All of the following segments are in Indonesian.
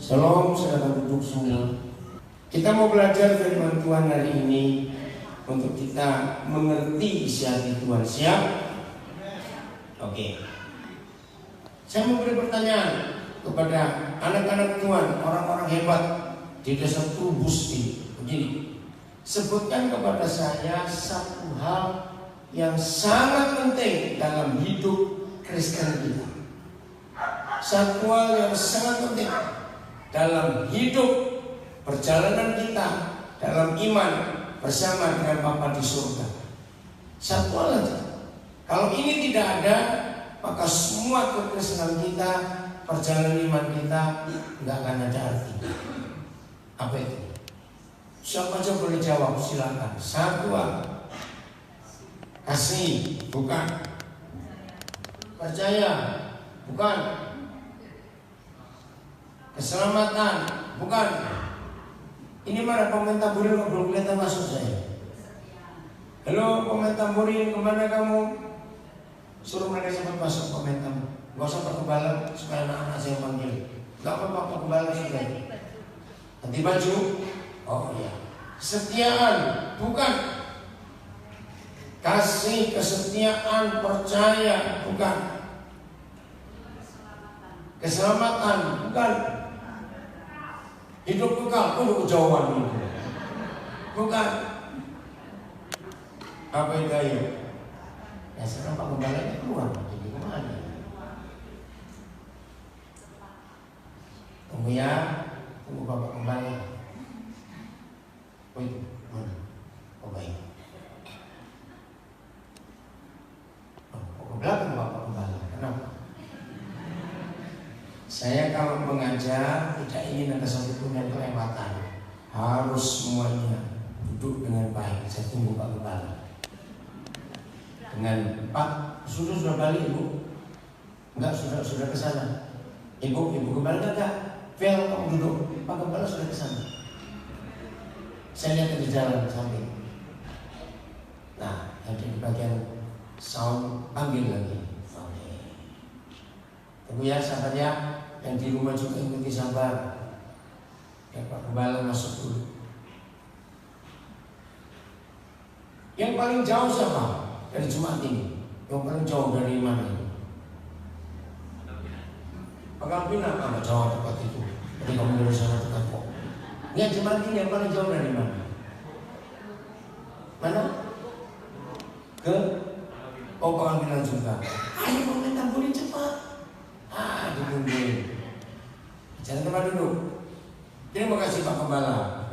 Shalom, saudara duduk semua. Kita mau belajar firman Tuhan hari ini untuk kita mengerti isi hati Tuhan. Siap? Oke. Saya mau beri pertanyaan kepada anak-anak Tuhan, orang-orang hebat di desa Tubusti. Begini, sebutkan kepada saya satu hal yang sangat penting dalam hidup Kristen kita. Satu hal yang sangat penting dalam hidup perjalanan kita dalam iman bersama dengan Bapa di surga. Satu hal saja. Kalau ini tidak ada, maka semua kekristenan kita, perjalanan iman kita nggak akan ada artinya. Apa itu? Siapa aja boleh jawab, silakan. Satu hal. Kasih, bukan. Percaya, bukan. Keselamatan, bukan. Ini mana pemain tamborin kok belum kelihatan masuk saya? Halo pemain tamborin, kemana kamu? Suruh mereka cepat masuk pemain tamborin. Gak usah Pak Gembala supaya anak-anak saya panggil. Gak apa-apa Pak Gembala sudah. Ganti baju. Oh iya. Kesetiaan, bukan. Kasih, kesetiaan, percaya, bukan. Keselamatan, bukan. Hidup kekal, kudu kejauhan itu. Bukan. Apa itu ayo? Ya sekarang Pak Gembalanya keluar, jadi kemana? Tunggu ya, tunggu Bapak Gembala. Oh itu, mana? Oh baik. Oh ke belakang Bapak Gembala, kenapa? Saya kalau mengajar tidak ingin ada satupun yang kelewatan. Harus semuanya duduk dengan baik. Saya tunggu Pak Gembala. Dengan Pak, sudah balik Ibu? Enggak, sudah ke sana. Ibu Gembala enggak? Vel, kamu duduk. Pak Gembala sudah ke sana. Saya lihat di jalan samping. Nah, yang di bagian sound panggil lagi. Oke. Tunggu ya, sahabatnya. Yang di rumah juga ikuti sabar. Ya Pak Gembala masuk dulu. Yang paling jauh siapa dari Jumat ini? Yang paling jauh dari mana ini? Pak Kampina, apa jauh dekat itu? Jadi kamu dari sana dekat kok. Yang Jumat ini yang paling jauh dari mana? Mana? Ke Pak Kampina juga. Ayo pemain tamborin cepat. Ditungguin. Jangan tempat duduk. Terima kasih Pak Gembala.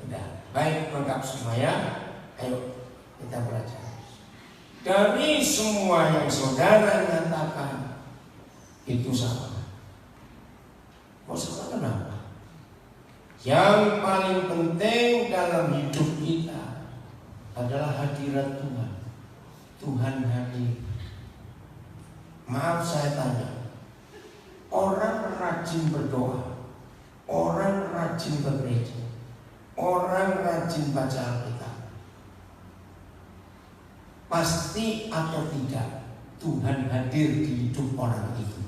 Sudah, baik lengkap semuanya. Ayo kita belajar. Dari semua yang saudara nyatakan itu salah. Kok salah kenapa? Yang paling penting dalam hidup kita adalah hadirat Tuhan. Tuhan hadir. Maaf saya tanya. Orang rajin berdoa, orang rajin ke gereja, orang rajin baca Alkitab, pasti atau tidak Tuhan hadir di hidup orang itu.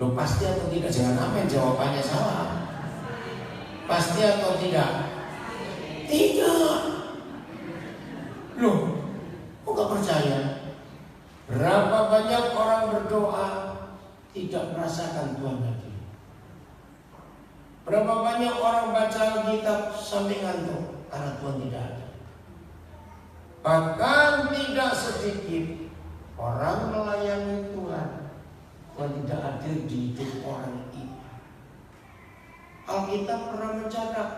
Loh pasti atau tidak? Jangan amin, jawabannya salah. Pasti atau tidak? Tidak. Loh, kok gak percaya? Berapa banyak orang berdoa tidak merasakan Tuhan hadir. Berapa banyak orang baca Alkitab sampai ngantuk karena Tuhan tidak ada. Bahkan tidak sedikit orang melayani Tuhan tidak hadir di hidup orang itu. Alkitab pernah mencatat.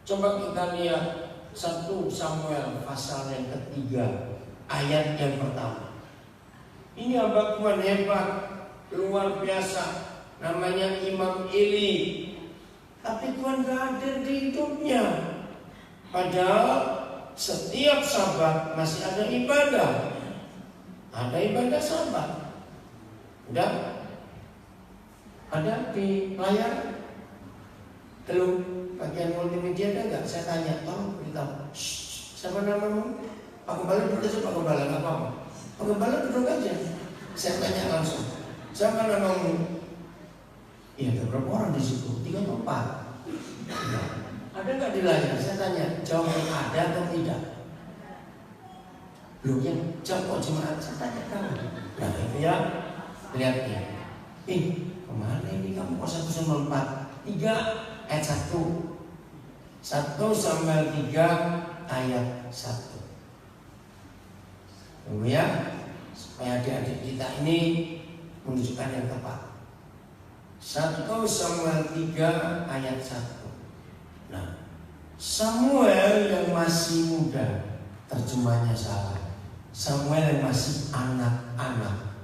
Coba kita lihat 1 Samuel pasal yang ketiga ayat yang pertama. Ini hamba Tuhan hebat, luar biasa, namanya Imam Eli. Tapi Tuhan gak ada di hidupnya. Padahal setiap Sabat masih ada ibadah. Ada ibadah Sabat. Udah? Ada di layar? Belum? Bagian multimedia ada gak? Saya tanya, tolong beritahu. Siapa namamu? Pak Gembala duduk aja, Pak Gembala, gak apa-apa. Pak Gembala duduk aja. Saya tanya langsung. Siapa namamu? Iya, ada berapa orang di situ? 3 atau 4. Ya. Ada nggak di layar? Saya tanya, jawabnya ada atau tidak? Loh, yang jawab kok jemaat? Saya tanya kamu. Nah itu ya, lihat ya. Kemana ini kamu kok 1 Samuel 4? 3 ayat 1. 1 Samuel 3 ayat 1. Tunggu ya, supaya adik-adik kita ini menunjukkan yang tepat. 1 Samuel 3 ayat 1. Nah, Samuel yang masih muda, terjemahnya salah. Samuel yang masih anak-anak.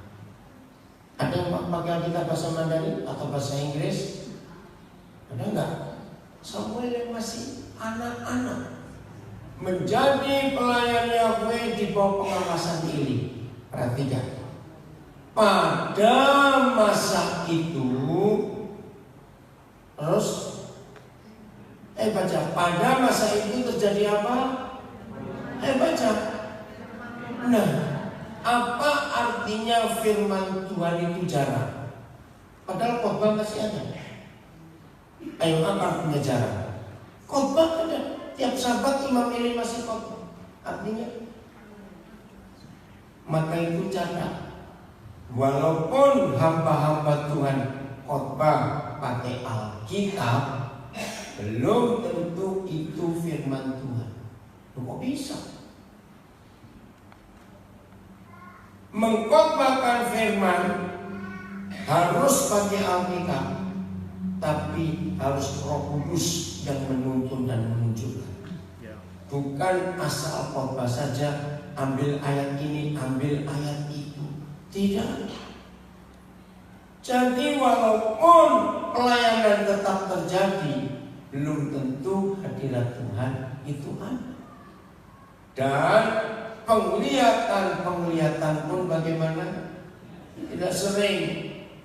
Ada yang pakai kita bahasa Mandarin atau bahasa Inggris? Ada enggak? Samuel yang masih anak-anak menjadi pelayan Yahweh di bawah pengawasan Eli. Perhatikan. Pada masa itu, terus baca. Pada masa itu terjadi apa? Baca. Nah, apa artinya firman Tuhan itu jarang? Padahal khotbah masih ada. Ayo, apa artinya jarang? Khotbah ada. Tiap Sabat Imam Eli masih khotbah. Artinya, maka itu catat. Walaupun hamba-hamba Tuhan khotbah pakai Alkitab, belum tentu itu firman Tuhan. Kok bisa? Mengkhotbahkan firman harus pakai Alkitab, tapi harus Roh Kudus yang menuntun dan menunjukkan. Bukan asal khotbah saja, ambil ayat ini, ambil ayat itu. Tidak. Jadi walaupun pelayanan tetap terjadi, belum tentu hadirat Tuhan itu ada. Dan penglihatan pun bagaimana? Tidak sering.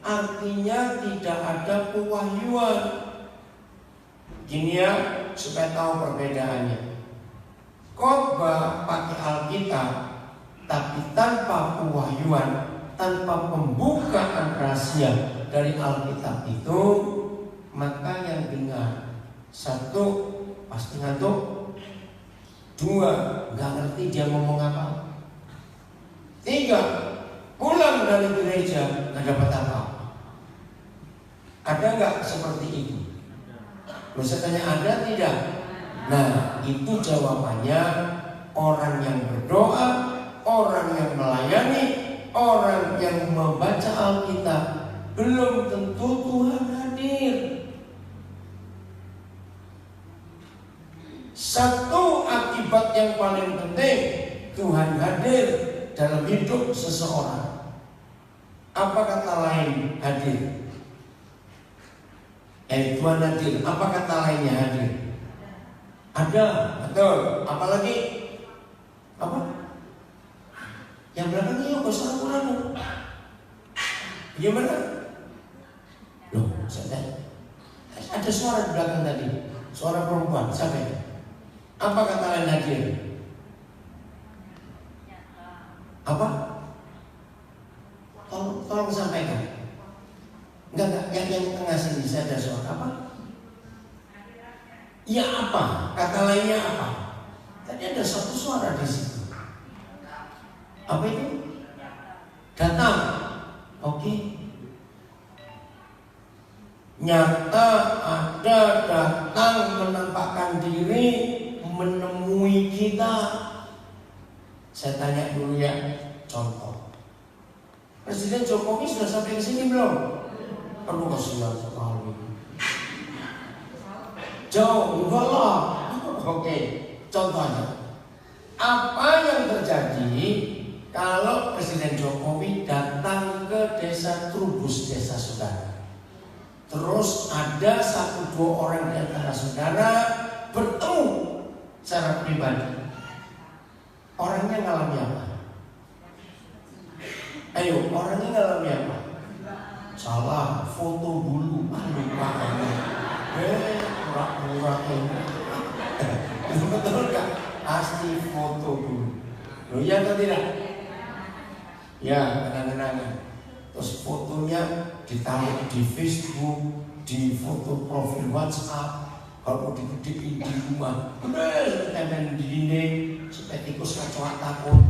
Artinya tidak ada pewahyuan. Gini ya, supaya tahu perbedaannya. Khotbah pakai Alkitab, tapi tanpa pewahyuan, tanpa pembukaan rahasia dari Alkitab itu, maka yang dengar 1 pasti ngantuk, 2 nggak ngerti dia ngomong apa, 3 pulang dari gereja nggak dapat apa. Ada nggak seperti itu? Bisa tanya ada tidak? Nah, itu jawabannya orang yang berdoa, orang yang melayani, orang yang membaca Alkitab, belum tentu Tuhan hadir. Satu akibat yang paling penting, Tuhan hadir dalam hidup seseorang. Apa kata lain hadir? Tuhan hadir. Apa kata lainnya hadir? Ada, betul. Apalagi? Apa? Yang belakang ini gak usah kurang. Gimana? Loh, ada suara di belakang tadi. Suara perempuan, siapa itu? Apa kata lain hadir? Apa? Tolong sampaikan. Enggak, yang tengah sini saya ada suara apa? Ya apa? Kata lainnya apa? Tadi ada satu suara di situ. Apa itu? Datang. Oke. Nyata ada datang menampakkan diri, menemui kita. Saya tanya dulu ya, contoh. Presiden Jokowi sudah sampai ke sini belum? Aduh, kasihan sekali. Jauh, enggak lah. Oke, contohnya. Apa yang terjadi kalau Presiden Jokowi datang ke desa Trubus, desa saudara? Terus ada 1-2 orang di antara saudara bertemu secara pribadi. Orangnya ngalami apa? Ayo, orangnya ngalami apa? Salah, foto dulu. Lupa kamu. Pura-pura ini. Betul gak? Asli foto dulu. Loh, iya atau tidak? Ya, kenang-kenangan. terus fotonya ditaruh di Facebook, di foto profil WhatsApp. Kalau mau digedein di rumah, bener tempel di dinding supaya tikus kecoa takut.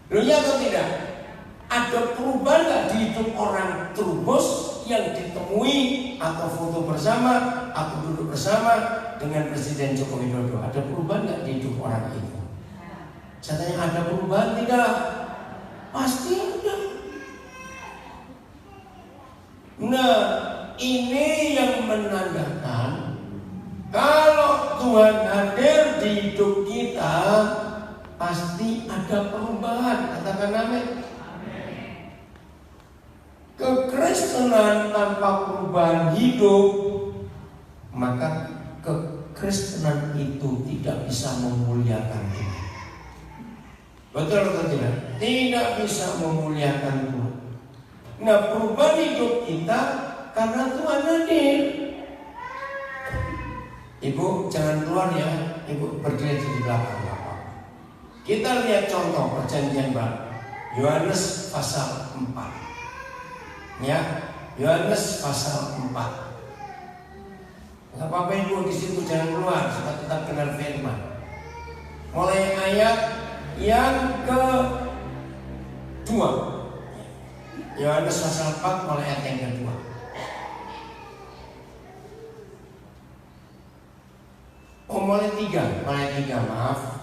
Loh ya atau tidak? Ada perubahan nggak di hidup orang Trubus yang ditemui atau foto bersama atau duduk bersama dengan Presiden Joko Widodo? Ada perubahan nggak di hidup orang itu? Saya tanya, ada perubahan tidak? Pasti ada. Nah, ini yang menandakan kalau Tuhan hadir di hidup kita pasti ada perubahan. Katakan amin. Kekristenan tanpa perubahan hidup, maka kekristenan itu tidak bisa memuliakan Tuhan. Betul atau tidak? Tidak bisa memuliakan Tuhan. Nah, perubahan hidup kita karena Tuhan hadir. Ibu jangan keluar ya, Ibu berdiri di belakang Bapak. Kita lihat contoh perjanjian baru, Yohanes pasal 4. Ya, Yohanes pasal 4. Gak apa-apa Ibu di situ jangan keluar, supaya tetap kenal firman. Mulai ayat yang ke-2. Yohanes pasal 4 mulai ayat yang kedua. Oh mulai 3, maaf.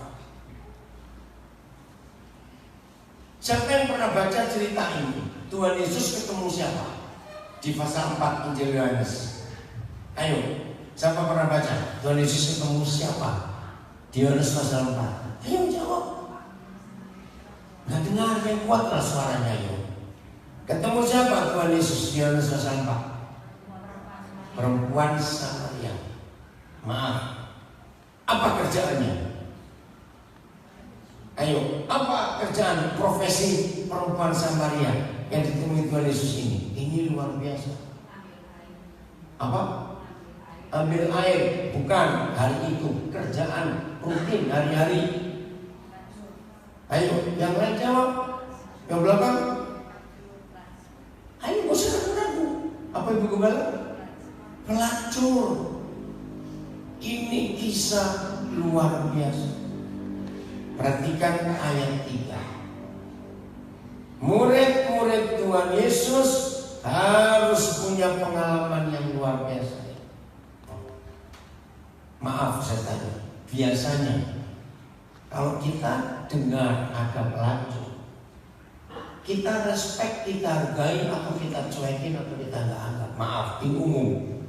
Siapa yang pernah baca cerita ini? Tuhan Yesus ketemu siapa? Di pasal 4 Injil Yohanes. Ayo, siapa pernah baca? Tuhan Yesus ketemu siapa? Di Yohanes pasal 4. Ayo jawab. Gak dengar yang kuat lah suaranya ayo. Ketemu siapa Tuhan Yesus di Yohanes pasal 4? Perempuan Samaria. Maaf. Apa kerjaannya? Ayo, apa kerjaan profesi perempuan Samaria yang ditemui Tuhan Yesus ini? Ini luar biasa. Apa? Ambil air. Bukan hari itu. Kerjaan rutin hari-hari. Ayo, yang lain jawab. Yang belakang. Ayo, gak usah ragu. Apa Ibu Gembala? Pelacur. Ini kisah luar biasa. Perhatikan ayat 3. Murid-murid Tuhan Yesus harus punya pengalaman yang luar biasa. Maaf saya tanya, biasanya kalau kita dengar ada pelacur, kita respect, kita hargai, atau kita cuekin, atau kita nggak anggap. Maaf, di umum.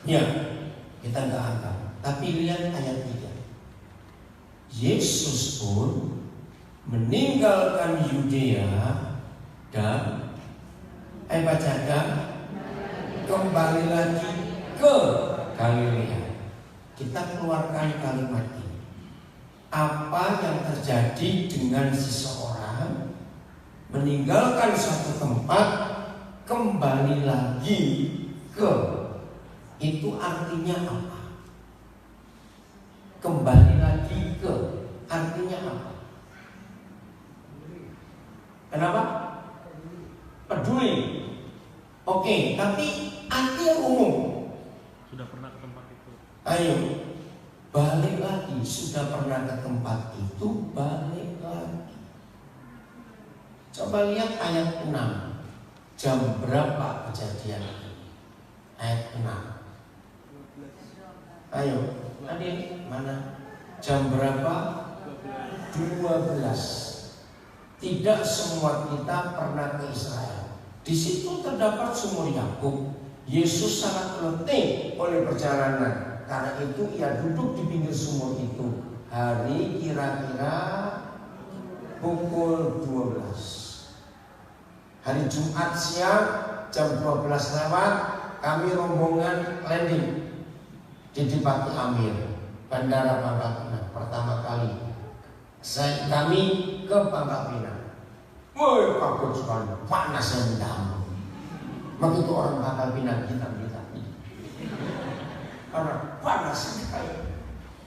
Ya, kita nggak anggap. Tapi lihat ayat 3. Yesus pun meninggalkan Yudea dan bacakan kembali lagi ke Galilea. Kita keluarkan kalimat ini. Apa yang terjadi dengan seseorang meninggalkan suatu tempat kembali lagi ke, itu artinya apa? Kembali lagi ke artinya apa? Kenapa? Peduli. Oke, tapi arti yang umum. Sudah pernah ke tempat itu. Ayo, balik lagi. Sudah pernah ke tempat itu, balik lagi. Coba lihat ayat 6. Jam berapa kejadian ini? Ayat 6. Ayo, adik, mana? Jam berapa? 12. Tidak semua kita pernah ke Israel. Di situ terdapat sumur Yakub. Yesus sangat letih oleh perjalanan. Karena itu ia duduk di pinggir sumur itu. Hari kira-kira pukul 12. Hari Jumat siang jam 12 lewat, kami rombongan landing di Dipati Amir, Bandara Pangkal Pinang. Pertama kali kami ke Pangkal Pinang. Woi, kaget sekali, panasnya minta ampun. Begitu orang Pangkal Pinang hitam-hitam ini, karena panas sekali.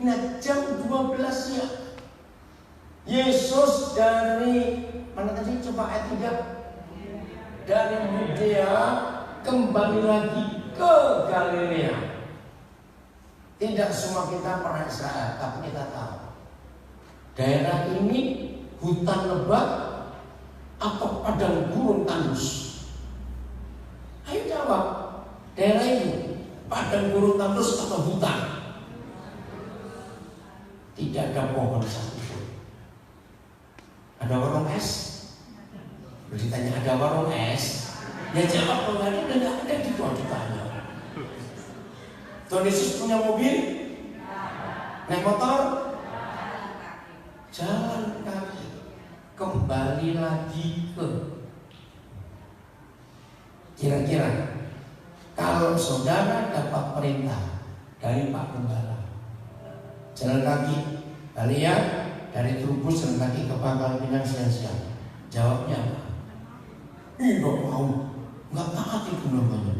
Nah, jam 12 siang Yesus dari Mana tadi coba ayat 3. Dari Yudea kembali lagi ke Galilea. Tidak semua kita pernah Israel, tapi kita tahu daerah ini hutan lebat atau padang gurun tandus. Ayo jawab, daerah ini padang gurun tandus atau hutan? Tidak ada pohon satupun. Ada warung es? Beritanya ada warung es. Ya jawab kalau ada, udah ada di bawah ditanya. Tuhan Yesus punya mobil? Naik motor? Jalan kaki. Kembali lagi ke. Kira-kira kalau saudara dapat perintah dari Pak Gembala, jalan kaki, kalian dari Trubus jalan kaki ke Pangkal Pinang siang-siang, jawabnya apa? Nggak mau, nggak taat itu namanya.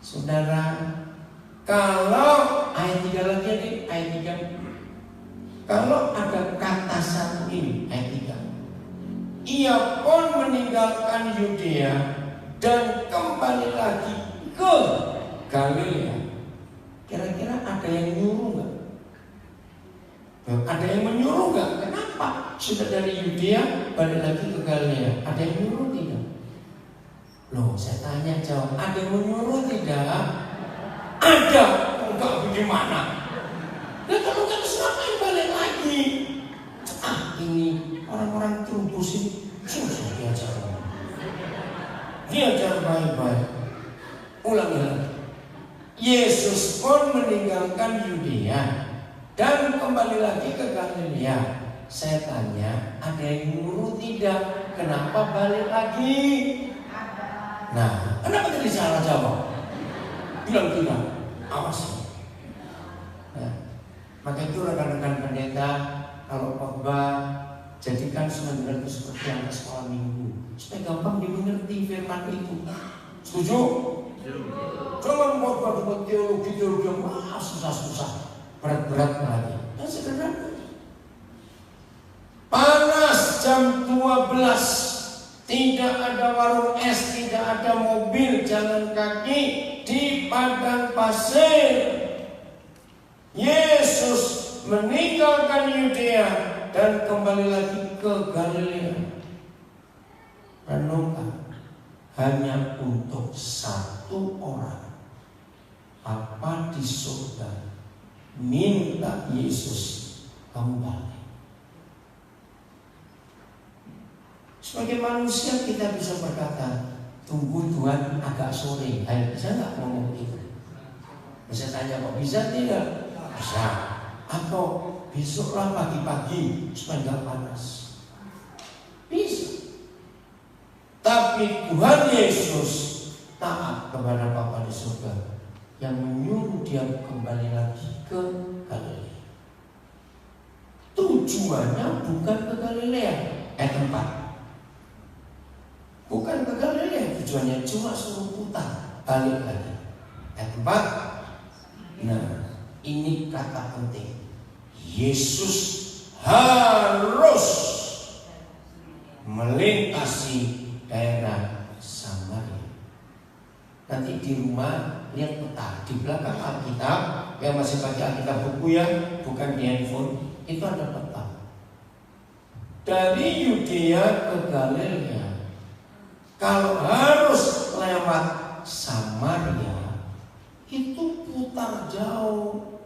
Saudara, kalau ayat 3 lagi nih, ayat 3. Kalau ada kata satu ini, ayat 3. Ia pun meninggalkan Yudea dan kembali lagi ke Galilea. Kira-kira ada yang nyuruh nggak? Ada yang menyuruh nggak? Kenapa sudah dari Yudea balik lagi ke Galilea? Ada yang menyuruh tidak? Loh, saya tanya jawab. Ada yang menyuruh tidak? Ada. Enggak bagaimana? Nah kalau nggak ngapain balik lagi? Ini orang-orang Trubus ini susah diajar. Diajar baik-baik. Ulangi lagi. Yesus pun meninggalkan Yudea dan kembali lagi ke Galilea. Saya tanya, ada yang nyuruh tidak? Kenapa balik lagi? Nah, kenapa tadi salah jawab? Bilang tidak, awas. Nah, maka itu rekan-rekan pendeta, kalau khotbah jadikan sebenarnya itu seperti yang sekolah minggu, supaya gampang dimengerti firman itu. Setuju? Jangan buat teologi yang susah-susah, berat-berat lagi. Dan sederhana. Panas jam 12. Tidak ada warung es, tidak ada mobil, jalan kaki di padang pasir. Yesus meninggalkan Yudea dan kembali lagi ke Galilea. Renungkan, hanya untuk satu orang. Apa di surga minta Yesus kembali? Sebagai manusia kita bisa berkata, tunggu Tuhan agak sore. Ayo, bisa nggak ngomong itu? Bisa tanya kok bisa tidak? Bisa. Atau besoklah pagi-pagi supaya nggak panas. Bisa. Tapi Tuhan Yesus taat kepada Bapa di surga yang menyuruh dia kembali lagi ke Galilea. Tujuannya bukan ke Galilea, tempat. Bukan ke Galilea, tujuannya cuma suruh putar balik lagi. Ayat 4. Nah, ini kata penting. Yesus harus melintasi daerah Samaria. Nanti di rumah lihat peta di belakang Alkitab, yang masih baca Alkitab buku ya, bukan di handphone, itu ada peta. Dari Yudea ke Galilea. Kalau harus lewat Samaria, itu putar jauh.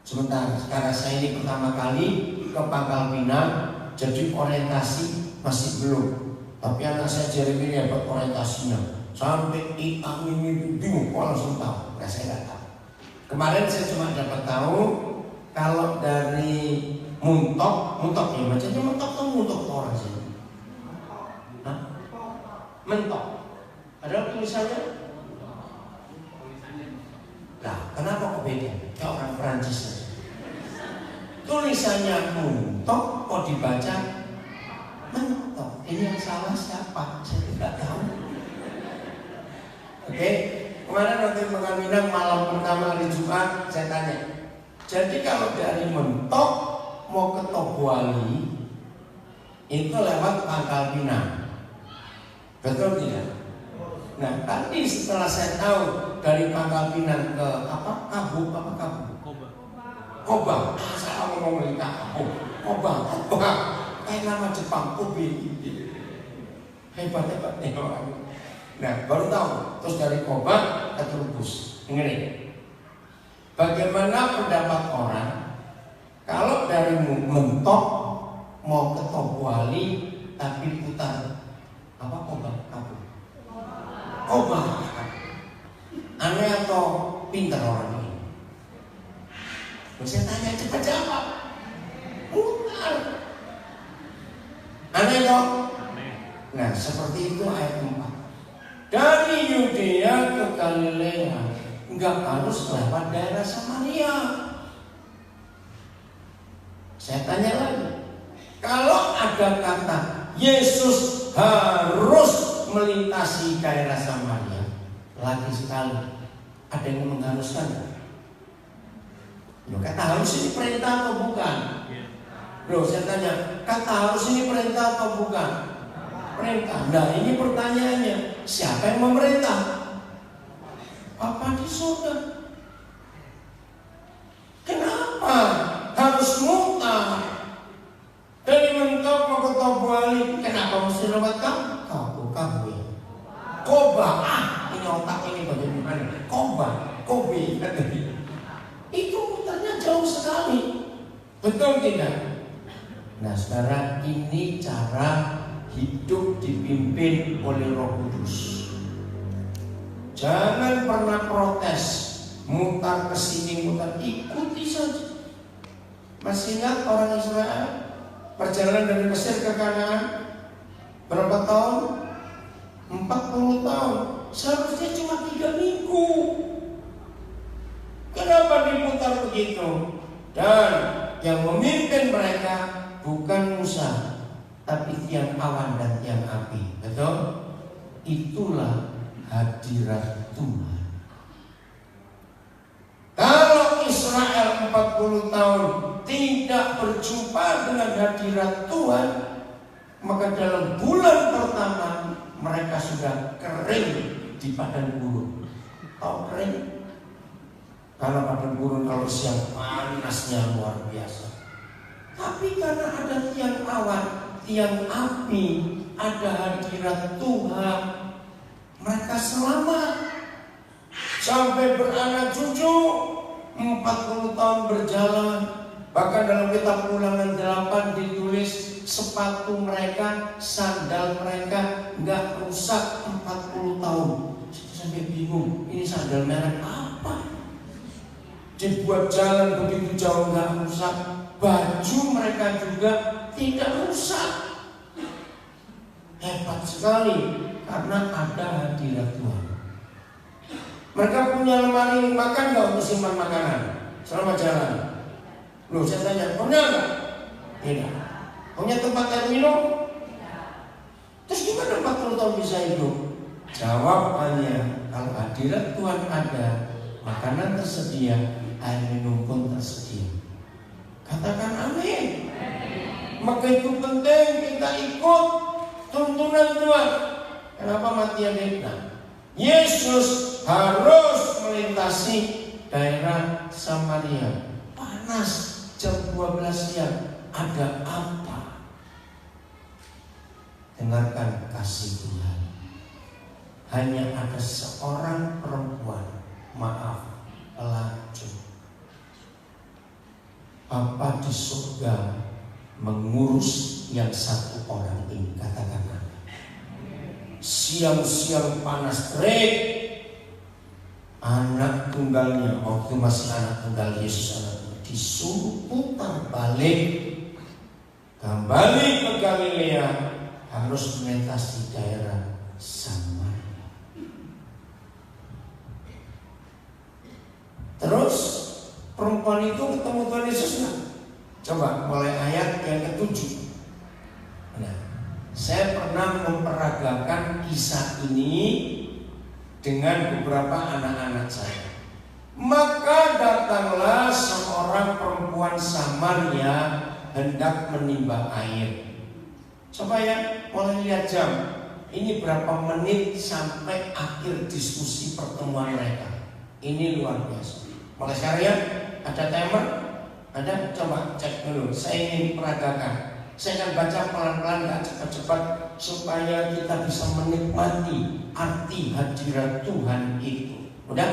Sebentar, karena saya ini pertama kali ke Pangkal Pinang, jadi orientasi masih belum. Tapi anak saya Jeremy dapat orientasinya. Sampai hitam ini bingung, langsung tahu. Nah, saya nggak tahu. Kemarin saya cuma dapat tahu kalau dari Muntok ya, bacanya Muntok orang sih. Mentok. Ada tulisannya? Nah, kenapa kok beda? Kayak orang Perancis saja. Tulisannya Muntok kok dibaca Mentok. Ini yang salah siapa? Saya tidak tahu. Oke, kemarin waktu Pangkal Pinang malam pertama hari Jumat saya tanya. Jadi kalau dari Mentok mau ke Tobuali itu lewat Pangkal Pinang. Betul tidak? Nah, tadi setelah saya tahu dari Pangkal Pinang ke Kabu. Koba. Saya ngomong lagi Koba. Kayak nama Jepang, Kobe. Hebat nih orang. Nah, baru tahu. Terus dari Koba ke Trubus. Ini. Bagaimana pendapat orang kalau dari mentok mau ke Tobuali tapi putar Koba? Aneh atau pintar orang ini? Saya tanya cepat jawab. Putar. Aneh dong? Nah, seperti itu ayat 4. Dari Yudea ke Galilea enggak harus lewat daerah Samaria. Saya tanya lagi, kalau ada kata Yesus harus melintasi daerah Samaria, lagi sekali ada yang mengharuskan. Kata harus ini perintah atau bukan? Loh, saya tanya, kata harus ini perintah atau bukan? Perintah. Nah, ini pertanyaannya, siapa yang memerintah? Bapa di surga. Kenapa harus mutar dari mentok mau ke Tobuali? Kenapa mesti lewat kamu ya? Koba. Ini otak ini bagaimana? Kobe. Itu mutarnya jauh sekali. Betul tidak? Nah, saudara, ini cara hidup dipimpin oleh Roh Kudus. Jangan pernah protes, mutar ke sini, ikuti saja. Masih ingat orang Israel perjalanan dari Mesir ke Kanaan berapa tahun? 40 tahun. Seharusnya cuma 3 minggu. Kenapa diputar begitu? Dan yang memimpin mereka bukan Musa, tapi tiang awan dan tiang api. Betul? Itulah hadirat Tuhan. Kalau Israel 40 tahun tidak berjumpa dengan hadirat Tuhan, maka dalam bulan pertama mereka sudah kering di padang gurun. Tahu kering? Karena padang gurun kalau siang panasnya luar biasa. Tapi karena ada tiang awan, tiang api, ada hadirat Tuhan, mereka selamat sampai beranak cucu. 40 tahun berjalan. Bahkan dalam kitab Ulangan 8 ditulis sepatu mereka, sandal mereka nggak rusak 40 tahun. Sampai bingung, ini sandal merek apa? Dibuat jalan begitu jauh nggak rusak. Baju mereka juga tidak rusak. Hebat sekali karena ada hadirat Tuhan. Mereka punya lemari makan nggak untuk simpan makanan selama jalan? Loh, saya tanya, punya nggak? Tidak. Punya tempat air minum? Terus gimana 40 tahun bisa hidup? Jawabannya, kalau hadirat Tuhan ada, makanan tersedia, air minum pun tersedia. Katakan amin. Maka itu penting kita ikut tuntunan Tuhan. Kenapa mati Adekna? Yesus harus melintasi daerah Samaria. Panas jam 12 siang. Ada apa? Dengarkan kasih Tuhan. Hanya ada seorang perempuan, maaf, pelacur. Bapa di surga mengurus yang satu orang ini. Katakan amin. Siang-siang panas terik, anak tunggalnya, waktu masih anak tunggal Yesus anaknya, disuruh putar balik kembali ke Galilea, harus melintasi daerah Samaria. Terus perempuan itu ketemu Tuhan Yesus nggak? Coba mulai ayat yang ke-7. Nah, saya pernah memperagakan kisah ini dengan beberapa anak-anak saya. Maka datanglah seorang perempuan Samaria hendak menimba air. Coba ya, mulai lihat jam. Ini berapa menit sampai akhir diskusi pertemuan mereka. Ini luar biasa. Mulai sekarang ya, ada timer? Ada? Coba cek dulu. Saya ingin peragakan. Saya akan baca pelan-pelan, gak cepat-cepat, supaya kita bisa menikmati arti hadirat Tuhan itu. Udah?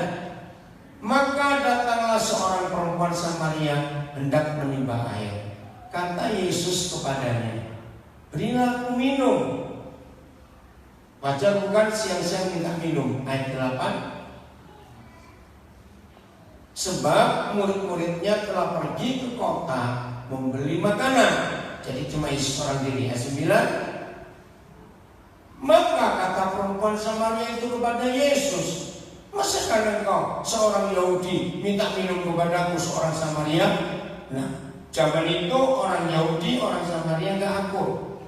Maka datanglah seorang perempuan Samaria hendak menimba air. Kata Yesus kepadanya, berilah aku minum. Wajar bukan siang-siang minta minum? Ayat 8. Sebab murid-muridnya telah pergi ke kota membeli makanan. Jadi cuma Yesus orang diri. Ayat 9. Maka kata perempuan Samaria itu kepada Yesus, masakan engkau seorang Yahudi minta minum kepadaku seorang Samaria? Nah, zaman itu orang Yahudi, orang Samaria gak akur.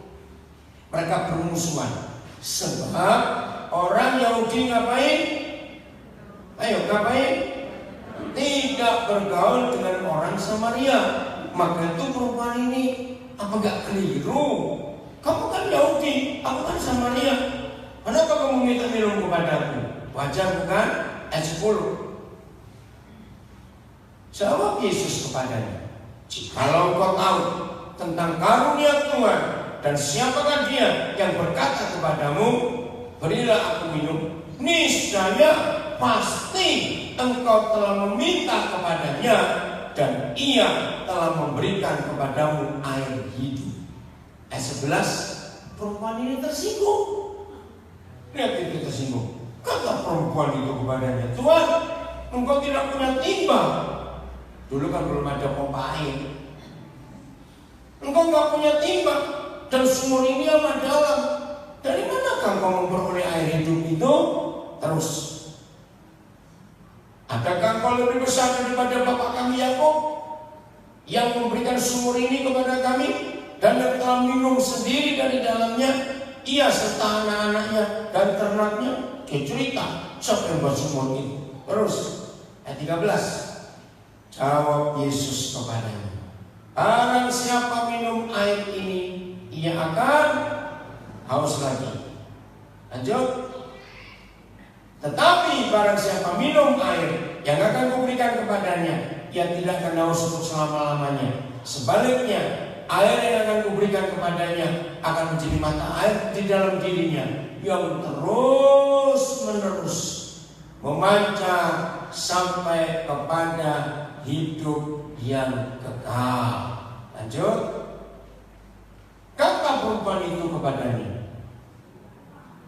Mereka bermusuhan. Sebab orang Yahudi ngapain? Ayo ngapain? Tidak bergaul dengan orang Samaria. Maka itu perempuan ini apa gak keliru? Kamu kan Yahudi, aku kan Samaria. Kenapa kamu minta minum kepadaku? Wajar bukan? Ayat 10. Jawab Yesus kepadanya, jikalau kau tahu tentang karunia Tuhan dan siapakah dia yang berkata kepadamu, berilah aku minum, niscaya pasti engkau telah meminta kepadanya dan ia telah memberikan kepadamu air hidup. Ayat 11. Perempuan ini tersinggung. Lihat itu tersinggung. Kata perempuan itu kepadanya, Tuhan, engkau tidak punya timba. Dulu kan belum ada pompa air. Engkau nggak punya timba dan sumur ini amat dalam. Dari manakah engkau memperoleh air hidup itu? Terus, adakah engkau lebih besar daripada bapak kami Yakub yang memberikan sumur ini kepada kami dan yang telah minum sendiri dari dalamnya, ia serta anak-anaknya dan ternaknya? Dia cerita siapa yang buat sumur itu. Terus ayat 13. Jawab Yesus kepadanya, barang siapa minum air ini, ia akan haus lagi. Lanjut. Tetapi barang siapa minum air yang akan kuberikan kepadanya, ia tidak akan haus untuk selama-lamanya. Sebaliknya, air yang akan kuberikan kepadanya akan menjadi mata air di dalam dirinya yang terus-menerus memancar sampai kepada hidup yang kekal. Lanjut. Kata perempuan itu kepadanya,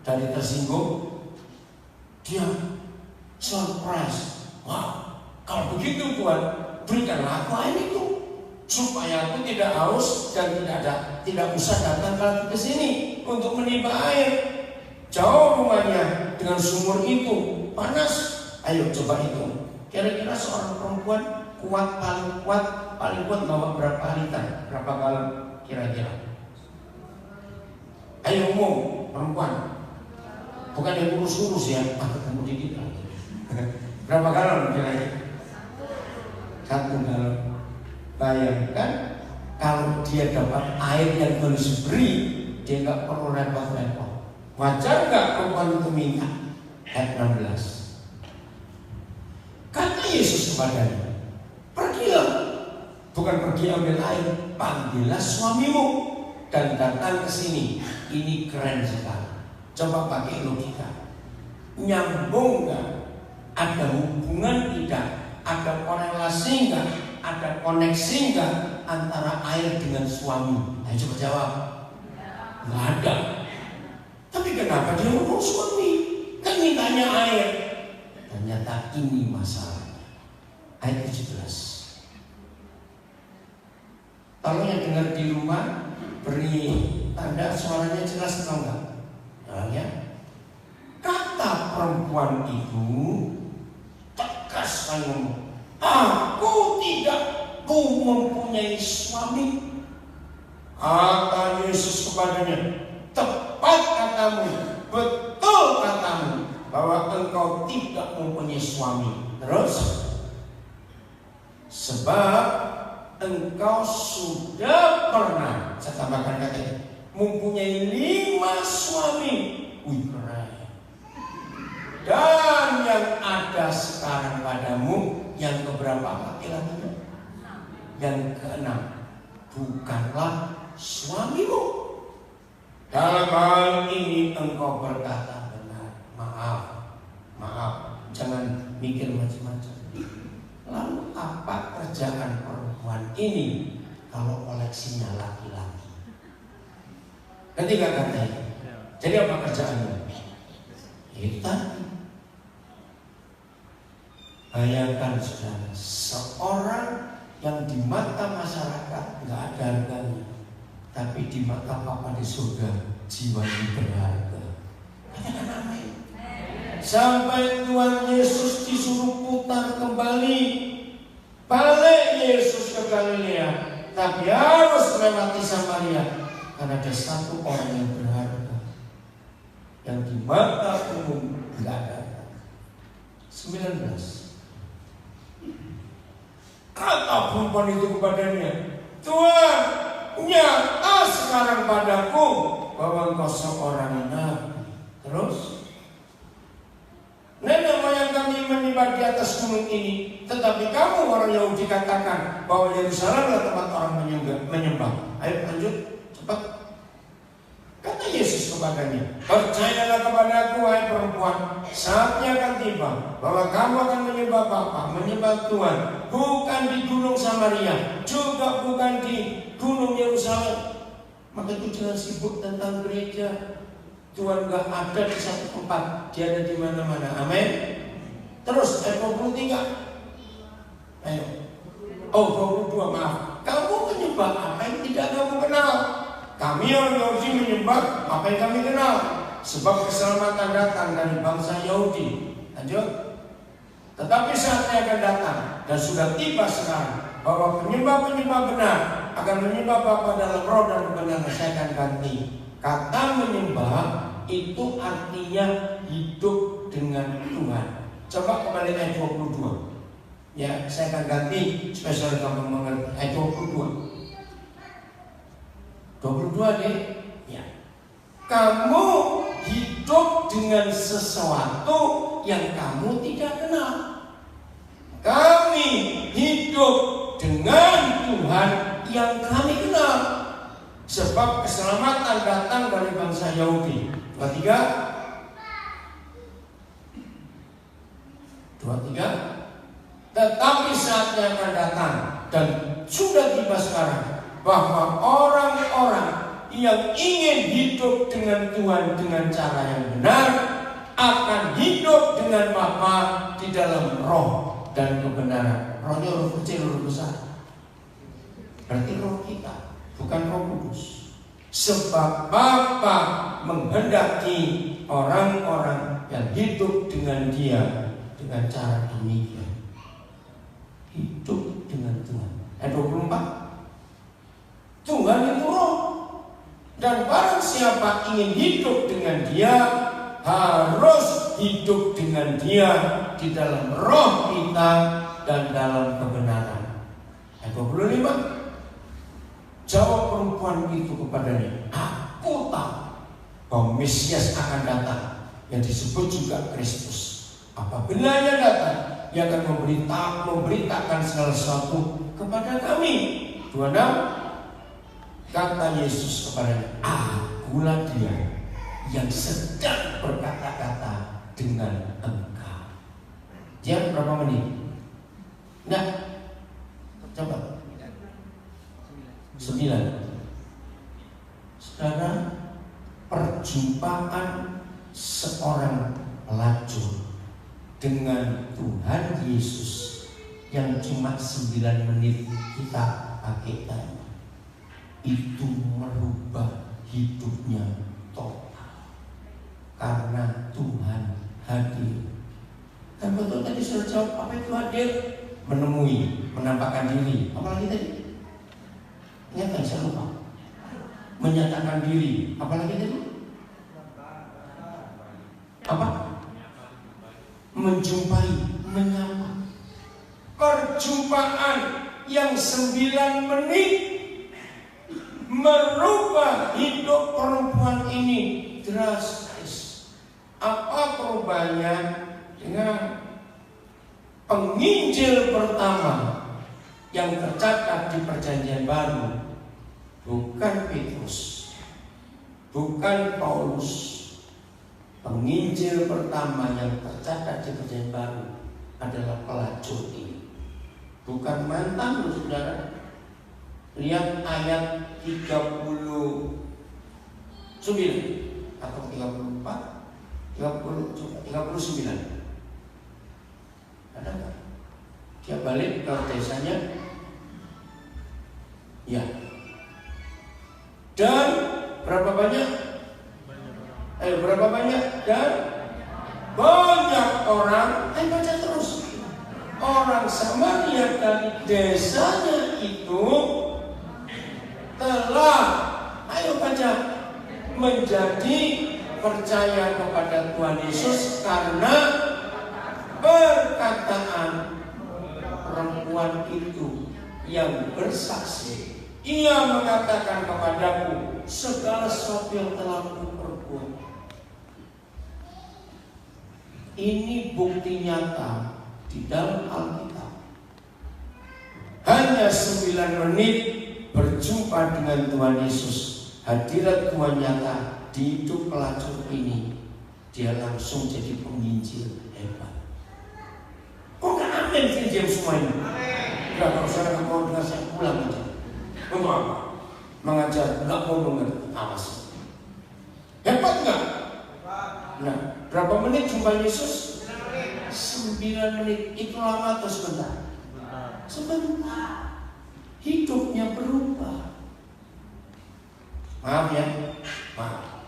dari tersinggung dia surprise. Wah, kalau begitu Tuhan, berikanlah aku air itu supaya aku tidak haus dan tidak usah datang lagi ke sini untuk menimba air. Jauh rumahnya dengan sumur itu panas. Ayo coba hitung. Kira-kira seorang perempuan paling kuat bawa berapa liter? Berapa galon kira-kira? Ayo umum perempuan. Bukan yang urus-urus ya. Kamu dikit lagi. Berapa galon kira-kira? 1 galon. Bayangkan kalau dia dapat air yang Yesus beri, dia nggak perlu repot-repot. Wajar nggak perempuan itu minta? Ayat 16. Kata Yesus kepadanya, pergilah, bukan pergi ambil air, panggillah suamimu dan datang ke sini. Ini keren sekali. Coba pakai logika. Nyambung nggak? Ada hubungan tidak? Ada korelasi nggak? Ada koneksi nggak antara air dengan suami? Ayo coba jawab. Nggak ada. Tapi kenapa dia ngomong suami? Kan mintanya air. Ternyata ini masalahnya. Ayat 17. Tolong yang dengar di rumah beri tanda suaranya jelas atau enggak? Nah, ya. Kata perempuan itu tegas kan ngomong, aku tidak mempunyai suami. Kata Yesus kepadanya, tepat katamu, betul katamu, bahwa engkau tidak mempunyai suami. Terus, sebab engkau sudah pernah, saya tambahkan katanya, mempunyai 5 suami. Wih, keren. Dan yang ada sekarang padamu yang keberapa laki-lakinya? Yang ke-6 bukanlah suamimu. Dalam hal ini engkau berkata benar. Maaf, jangan mikir macam-macam. Lalu apa kerjaan perempuan ini kalau koleksinya laki-laki? Ketiga katanya. Jadi apa kerjaannya? Kita bayangkan saudara, seorang yang di mata masyarakat nggak ada harganya, tapi di mata Papa di surga jiwanya berharga. Katakan amin. Sampai Tuhan Yesus disuruh putar kembali, balik Yesus ke Galilea, tapi harus melewati Samaria karena ada satu orang yang berharga, yang di mata umum nggak ada. 19. Kata perempuan itu kepadanya, Tuhan, nyata sekarang padaku bahwa engkau seorang nabi. Terus, nenek moyang kami menyembah di atas gunung ini, tetapi kamu orang Yahudi katakan bahwa Yerusalemlah tempat orang menyembah. Ayo lanjut, cepat. Kata Yesus kepadanya, percayalah kepadaku wahai perempuan, saatnya akan tiba bahwa kamu akan menyembah Bapa, menyembah Tuhan, bukan di gunung Samaria, juga bukan di gunung Yerusalem. Maka itu jangan sibuk tentang gereja. Tuhan gak ada di satu tempat, Dia ada di mana-mana. Amin. Terus ayat 23. Ayo. 22, maaf. Kamu menyembah apa yang tidak kamu kenal. Kami orang Yahudi menyembah apa yang kami kenal, sebab keselamatan datang dari bangsa Yahudi. Lanjut. Tetapi saatnya akan datang dan sudah tiba sekarang bahwa penyembah-penyembah benar akan menyembah Bapa dalam roh dan kebenaran. Saya akan ganti. Kata menyembah itu artinya hidup dengan Tuhan. Coba kembali ayat 22. Ya, saya akan ganti spesial kamu mengerti. Ayat 22. 22 deh. Ya. Kamu hidup dengan sesuatu yang kamu tidak kenal. Kami hidup dengan Tuhan yang kami kenal, sebab keselamatan datang dari bangsa Yahudi. 23. Tetapi saatnya akan datang dan sudah tiba sekarang bahwa orang-orang yang ingin hidup dengan Tuhan dengan cara yang benar akan hidup dengan Bapa di dalam roh dan kebenaran. Rohnya roh kecil, roh besar. Berarti roh kita, bukan roh kudus. Sebab Bapa menghendaki orang-orang yang hidup dengan Dia dengan cara demikian. Hidup dengan Tuhan. Ayat 24. Tuhan itu roh, dan barang siapa ingin hidup dengan Dia harus hidup dengan Dia di dalam roh kita dan dalam kebenaran. Ayat 25. Jawab perempuan itu kepadanya, aku tahu bahwa Mesias akan datang, yang disebut juga Kristus. Apabila Ia datang, Ia akan memberitakan segala sesuatu kepada kami. 26. Kata Yesus kepadanya, akulah Dia yang sedang berkata-kata dengan engkau. Jam berapa menit? Enggak. Coba 9. Saudara, perjumpaan seorang pelacur dengan Tuhan Yesus yang cuma 9 menit kita pakai tadi, itu merubah hidupnya total karena Tuhan hadir. Dan betul tadi sudah jawab, apa itu hadir? Menemui, menampakkan diri. Apalagi tadi? Ingat, saya lupa. Menyatakan diri. Apalagi tadi? Apa? Menjumpai, menyapa. Perjumpaan yang 9 menit merubah hidup perempuan ini drastis. Apa perubahannya dengan penginjil pertama yang tercatat di Perjanjian Baru? Bukan Petrus, bukan Paulus. Penginjil pertama yang tercatat di Perjanjian Baru adalah pelacur ini. Bukan mantan, saudara. Lihat ayat 39 atau 34, 39. Ada nggak? Dia balik ke desanya. Ya. Dan berapa banyak? Berapa banyak? Dan banyak orang. Baca terus. Orang Samaria dari desanya itu telah, baca, menjadi percaya kepada Tuhan Yesus karena perkataan perempuan itu yang bersaksi. Ia mengatakan kepadaku segala sesuatu yang telah kuperbuat. Ini bukti nyata di dalam Alkitab. Hanya 9 menit berjumpa dengan Tuhan Yesus, hadirat Tuhan nyata di hidup pelacur ini. Dia langsung jadi penginjil hebat. Kok gak amin sih diam semua ini? Enggak, kalau saya mau dengar saya pulang aja. Untuk apa? Mengajar, enggak mau mengerti. Awas. Hebat enggak? Nah, berapa menit jumpa Yesus? 9 menit. Itu lama atau sebentar? Sebentar. Hidupnya berubah. Maaf ya, maaf.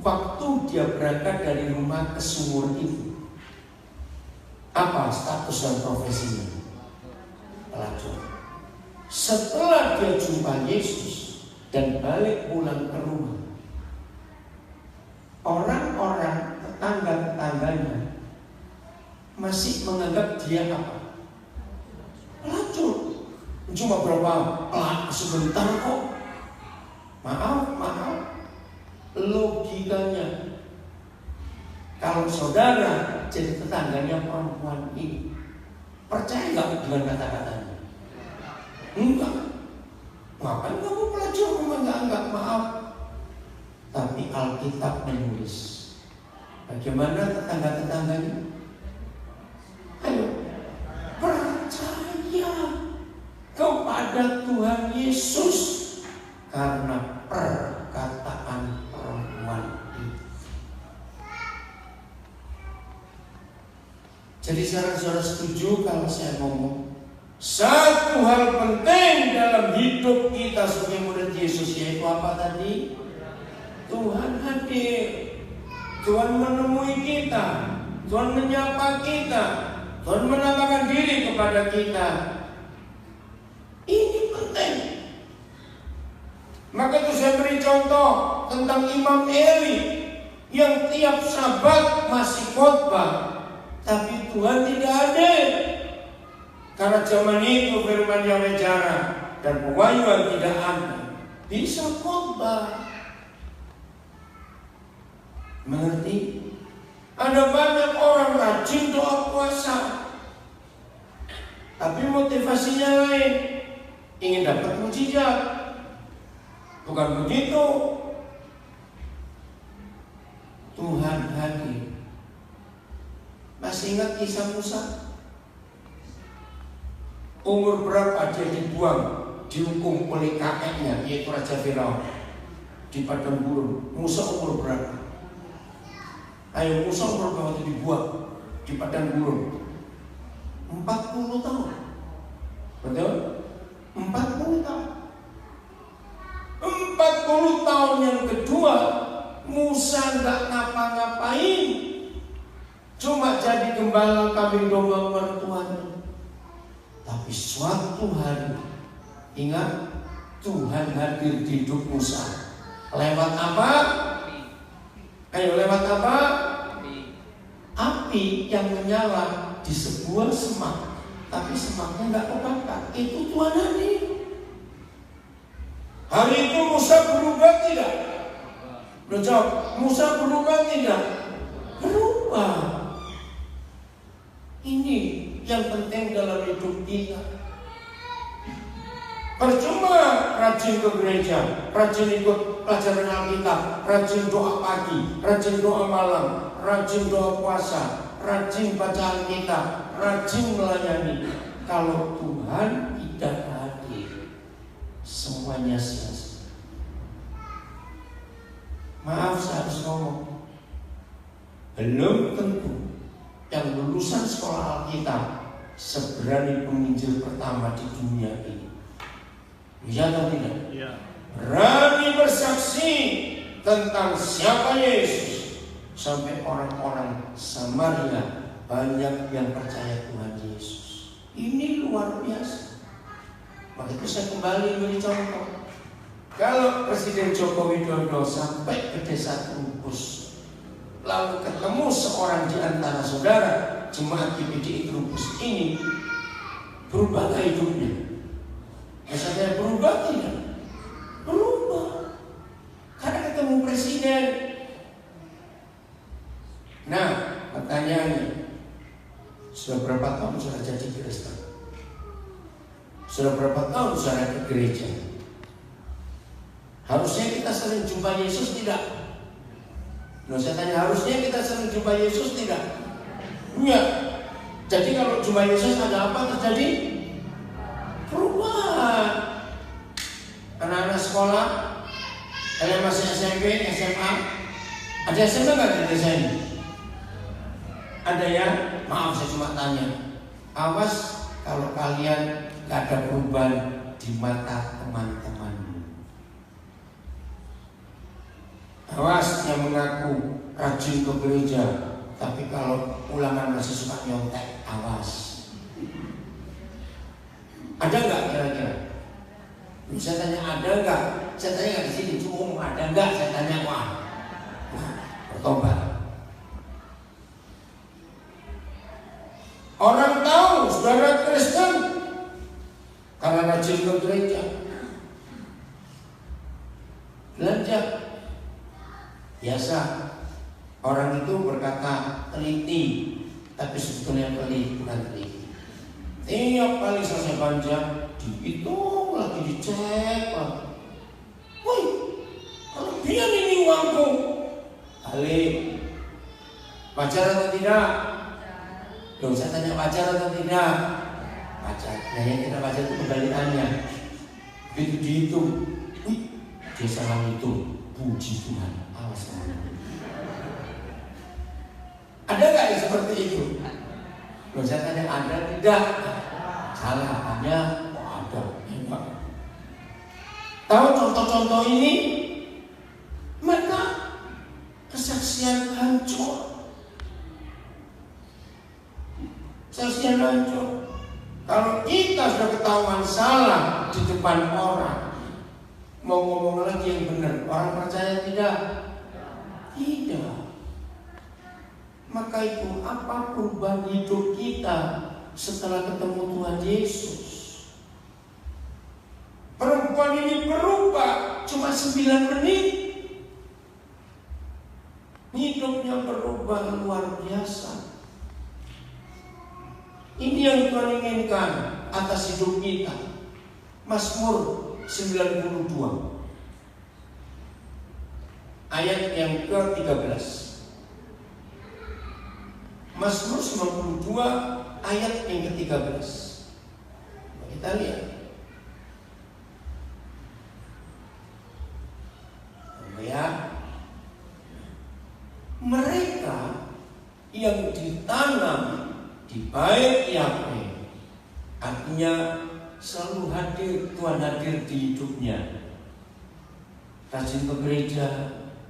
Waktu dia berangkat dari rumah ke sumur itu, apa status dan profesinya? Pelacur. Setelah dia jumpa Yesus dan balik pulang ke rumah, orang-orang tetangga-tetangganya masih menganggap dia apa? Pelacur. Cuma berapa pelacur sebentar kok. Maaf. Logikanya, kalau saudara jadi tetangganya perempuan ini, percaya nggak dengan kata-katanya? Enggak. Ngapain kamu pelacur? Enggak, maaf. Tapi Alkitab menulis. Bagaimana tetangga-tetangganya? Ayo, percaya kepada Tuhan Yesus karena perkataan perempuan itu. Jadi saudara setuju kalau saya ngomong satu hal penting dalam hidup kita sebagai murid Yesus, yaitu apa tadi? Tuhan hadir, Tuhan menemui kita, Tuhan menyapa kita, Tuhan menampakkan diri kepada kita. Ini penting. Maka itu saya beri contoh tentang Imam Eli yang tiap Sabat masih khotbah, tapi Tuhan tidak hadir. Karena zaman itu firman Yahweh jarang dan pewahyuan tidak ada. Bisa khotbah. Mengerti? Ada banyak orang rajin doa puasa, tapi motivasinya lain, ingin dapat mujizat. Bukan begitu. Tuhan hadir. Masih ingat kisah Musa? Umur berapa dia dibuang, dihukum oleh kakeknya, yaitu Raja Firaun, di padang gurun? Musa umur berapa? Ayo, Musa umur berapa waktu dibuang di padang gurun? 40 tahun. Betul? 40 tahun. 40 tahun yang kedua, Musa nggak ngapa-ngapain, cuma jadi gembala kambing domba mertuanya. Tapi suatu hari, ingat, Tuhan hadir di hidup Musa. Lewat apa? Ayo, lewat apa? Api yang menyala di sebuah semak, tapi semaknya nggak kebakar. Itu Tuhan hadir. Hari itu Musa berubah tidak? Lo jawab, Musa berubah tidak? Berubah. Ini yang penting dalam hidup kita. Percuma rajin ke gereja, rajin ikut pelajaran Alkitab, rajin doa pagi, rajin doa malam, rajin doa puasa, rajin baca Alkitab, rajin melayani. Kalau Tuhan tidak hadir, semuanya sia-sia. Maaf, saya harus ngomong, belum tentu yang lulusan sekolah Alkitab seberani penginjil pertama di dunia ini. Iya atau tidak? Iya. Berani bersaksi tentang siapa Yesus, sampai orang-orang Samaria banyak yang percaya Tuhan Yesus. Ini luar biasa. Maka itu saya kembali beri contoh. Kalau Presiden Joko Widodo sampai ke desa Trubus, lalu ketemu seorang di antara saudara jemaat GPDI Trubus ini, berubah hidupnya. Saya berubah tidak? Berubah. Karena ketemu presiden. Nah, pertanyaannya, sudah berapa tahun sudah jadi Kristen? Sudah berapa tahun sudah ke gereja? Harusnya kita sering jumpa Yesus tidak? Nah, saya tanya, harusnya kita sering jumpa Yesus tidak? Iya. Jadi kalau jumpa Yesus ada apa terjadi? Perubahan. Anak-anak sekolah, kalian masih SMP, SMA, ada SMA nggak di desa ini? Ada ya? Maaf, saya cuma tanya. Awas kalau kalian nggak ada perubahan di mata teman-teman. Awas yang mengaku rajin ke gereja, tapi kalau ulangan masih suka nyontek, awas. Ada nggak kira-kira? Saya tanya ada nggak? Saya tanya nggak di sini, cuma ada nggak? Saya tanya wah, bertobat. Orang tahu saudara Kristen karena rajin ke gereja, belanja. Biasa orang itu berkata teliti, tapi sebetulnya pelit, bukan teliti. Tiap kali selesai belanja, dihitung lagi, dicek lagi. Woi, kelebihan ini uangku. Balik. Wajar atau tidak? Loh, saya tanya wajar atau tidak? Wajar. Nah, yang kita baca itu kebalikannya. Begitu dihitung, wih, dia salah hitung. Puji Tuhan. Awas teman. Ada nggak yang seperti itu? Loh, saya tanya ada tidak? Salah, ada. Oh, ada. Enggak. Tahu contoh-contoh ini? Maka kesaksian hancur. Kesaksian hancur. Kalau kita sudah ketahuan salah di depan orang, mau ngomong lagi yang benar, orang percaya tidak? Tidak. Maka itu apa perubahan hidup kita setelah ketemu Tuhan Yesus? Perempuan ini berubah cuma 9 menit. Hidupnya berubah luar biasa. Ini yang Tuhan inginkan atas hidup kita. Mazmur 92 ayat yang ke-13. Mazmur 92 ayat yang ke-13. Kita lihat. Ya. Mereka yang ditanam di bait Yahweh, artinya selalu hadir, Tuhan hadir di hidupnya. Rajin ke gereja,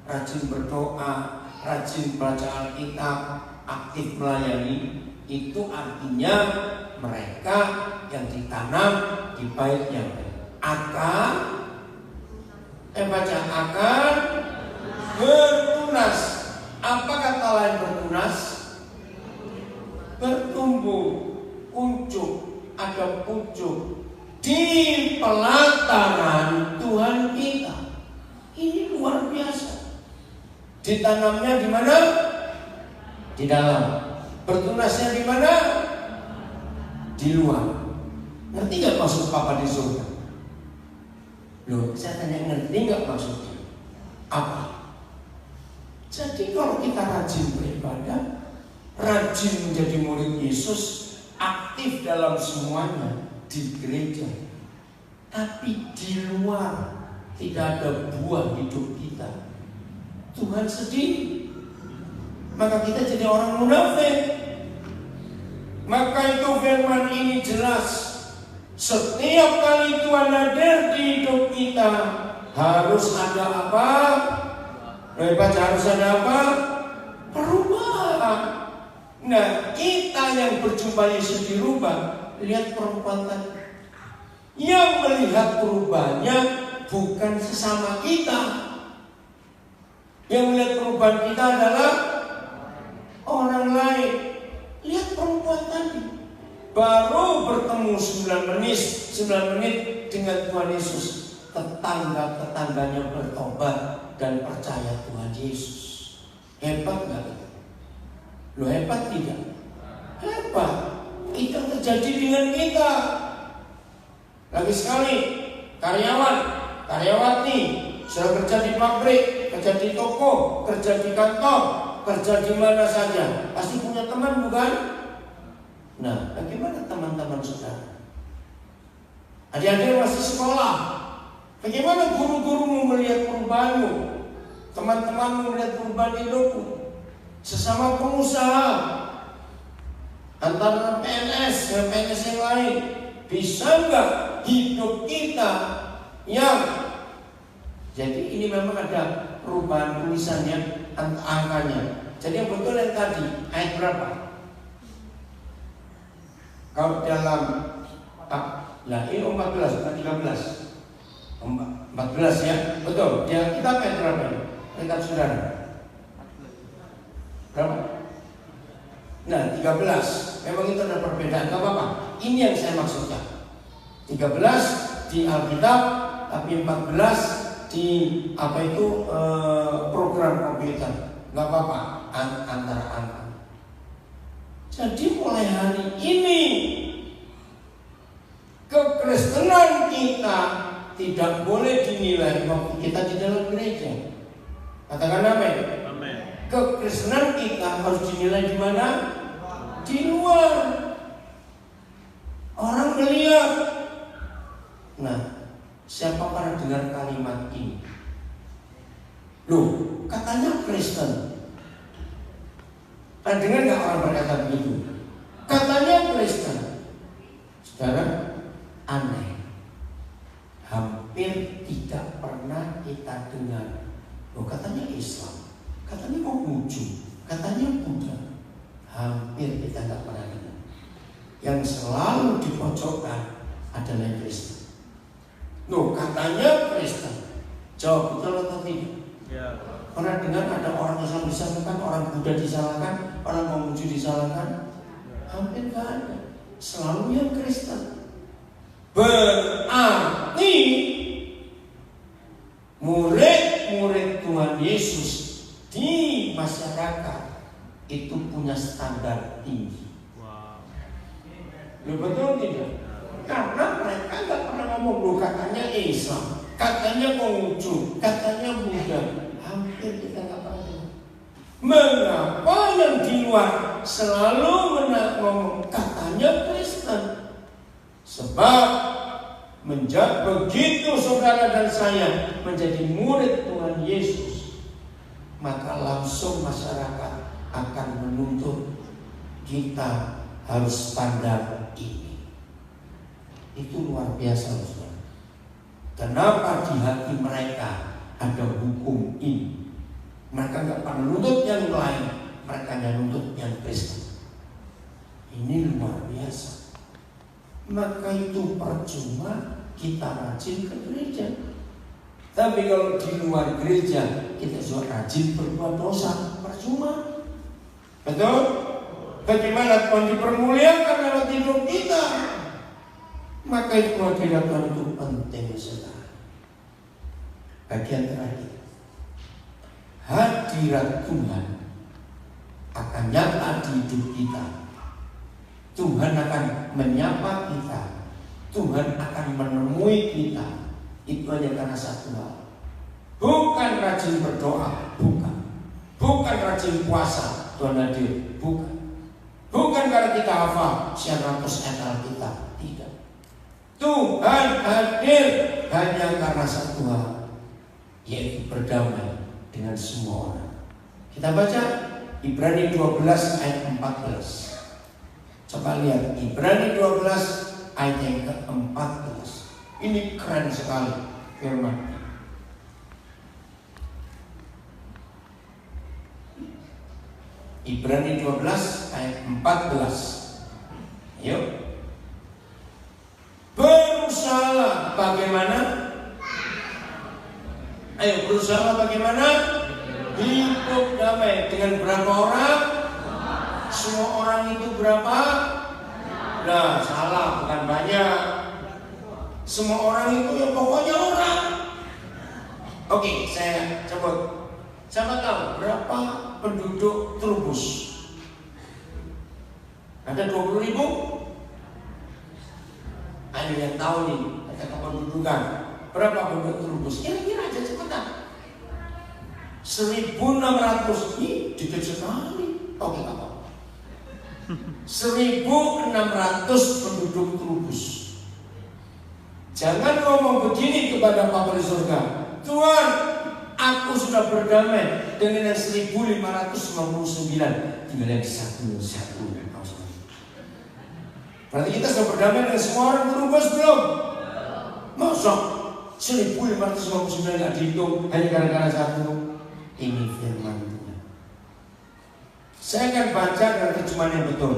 rajin berdoa, rajin baca Alkitab, aktif melayani. Itu artinya mereka yang ditanam di bait Yahweh akan akan bertunas. Apa kata lain bertunas? Bertumbuh, unjuk, ada pucuk di pelataran Tuhan Ditanamnya di mana? Di dalam. Bertunasnya di mana? Di luar. Ngerti nggak maksud Papa di surga? Loh, saya tanya, ngerti nggak maksudnya? Apa? Jadi kalau kita rajin beribadah, rajin menjadi murid Yesus, aktif dalam semuanya di gereja, tapi di luar tidak ada buah hidup kita, Tuhan sedih. Maka kita jadi orang munafik. Maka itu firman ini jelas. Setiap kali Tuhan hadir di hidup kita, harus ada apa? Harus ada apa? Perubahan. Nah, kita yang berjumpa Yesus dirubah, lihat perempuan tadi. Yang melihat perubahannya bukan sesama kita. Yang melihat perubahan kita adalah orang lain. Lihat perempuan tadi. Baru bertemu 9 menit dengan Tuhan Yesus. Tetangga-tetangganya bertobat dan percaya Tuhan Yesus. Hebat gak? Lo hebat tidak? Hebat. Itu terjadi dengan kita. Lagi sekali, karyawati sudah kerja di pabrik, kerja di toko, kerja di kantor, kerja di mana saja, pasti punya teman, bukan? Nah, bagaimana teman-teman saudara? Adik-adik masih sekolah, bagaimana guru-gurumu melihat perubahanmu? Teman-temanmu melihat perubahan hidupmu? Sesama pengusaha, antara PNS dan PNS yang lain, bisa nggak hidup kita yang jadi ini memang ada perubahan tulisannya, angkanya. Jadi yang betul yang tadi ayat berapa? Kalau dalam ini 14 bukan 13. 14 ya, betul. Yang kita ayat berapa? Ayat saudara. Berapa? Nah, 13. Memang itu ada perbedaan, enggak apa-apa. Ini yang saya maksudkan. 13 di Alkitab, tapi 14 di program komputer. Enggak apa-apa, antara angka. Jadi mulai hari ini kekristenan kita tidak boleh dinilai waktu kita di dalam gereja. Katakan amin. Kekristenan kita harus dinilai di mana? Di luar. Orang melihat. Nah, siapa pernah dengar kalimat ini? Loh, katanya Kristen. Pernah dengar nggak orang berkata begitu? Katanya Kristen. Saudara, aneh. Hampir tidak pernah kita dengar. Loh, katanya Islam. Katanya Konghucu, katanya Buddha. Hampir kita nggak pernah dengar. Yang selalu dipojokkan adalah Kristen. Loh, katanya Kristen. Jawab betul atau tidak? Ya. Pernah dengar ada orang Islam disalahkan, orang Buddha disalahkan, orang Konghucu disalahkan? Hampir nggak ada. Selalu yang Kristen. Berarti murid-murid Tuhan Yesus di masyarakat itu punya standar tinggi. Loh, betul tidak? Karena mereka nggak pernah ngomong, loh katanya Islam, katanya Konghucu, katanya Buddha. Hampir kita nggak pernah. Mengapa yang di luar selalu ngomong katanya Kristen? Sebab begitu saudara dan saya menjadi murid Tuhan Yesus, maka langsung masyarakat akan menuntut kita harus standar ini. Itu luar biasa, saudara. Kenapa di hati mereka ada hukum ini? Mereka nggak pernah nuntut yang lain, mereka hanya nuntut yang Kristen. Ini luar biasa. Maka itu percuma kita rajin ke gereja. Tapi kalau di luar gereja kita juga rajin berbuat dosa, percuma. Betul? Bagaimana Tuhan dipermuliakan lewat hidup kita? Maka itu hadirat Tuhan itu penting, saudara. Bagian terakhir, hadirat Tuhan akan nyata di hidup kita. Tuhan akan menyapa kita, Tuhan akan menemui kita. Itu hanya karena satu hal. Bukan rajin berdoa, bukan rajin puasa, Tuhan hadir, bukan karena kita hafal sekian ratus ayat Alkitab, tidak. Tuhan hadir hanya karena satu hal, yaitu berdamai dengan semua orang. Kita baca Ibrani 12 ayat 14. Coba lihat Ibrani 12 ayat yang ke-14. Ini keren sekali firman. Ibrani 12 ayat 14. Yuk. Berusaha bagaimana? Ayo berusaha bagaimana? Hidup damai dengan berapa orang? Semua orang itu berapa? Nah, salah, bukan banyak. Semua orang itu ya pokoknya orang. Oke, saya coba. Siapa tahu berapa penduduk Trubus? Ada 20.000? Ada yang tahu nih, ada kependudukan. Berapa penduduk Trubus? Kira-kira aja cepetan. 1.600. Ih, dikit sekali. Oke, apa? 1.600 penduduk Trubus. Jangan ngomong begini kepada Bapa di surga. Tuhan, aku sudah berdamai dengan yang 1.599. Tinggal yang satu. Berarti kita sudah berdamai dengan semua orang Trubus belum? Masa 1.599 gak dihitung hanya gara-gara satu? Ini firman Tuhan. Saya akan baca dengan terjemahan yang betul.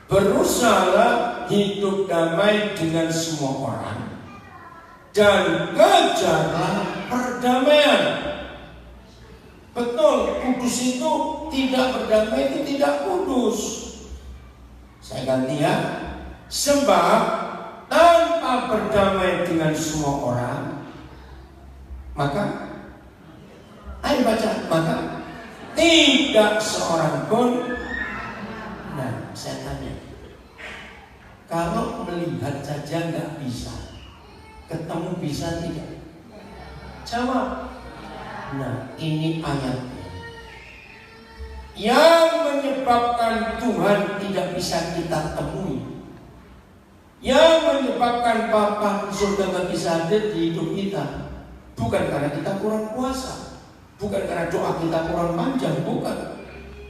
Berusahalah hidup damai dengan semua orang dan kejarlah perdamaian. Betul, kudus itu tidak berdamai itu tidak kudus. Saya ganti ya. Sebab tanpa berdamai dengan semua orang, maka ayo baca, maka tidak seorang pun. Nah, saya tanya, kalau melihat saja nggak bisa, ketemu bisa tidak? Jawab. Nah, ini ayatnya yang menyebabkan Tuhan tidak bisa kita temui, yang menyebabkan Bapa surga nggak bisa hadir di hidup kita, bukan karena kita kurang puasa, bukan karena doa kita kurang panjang, bukan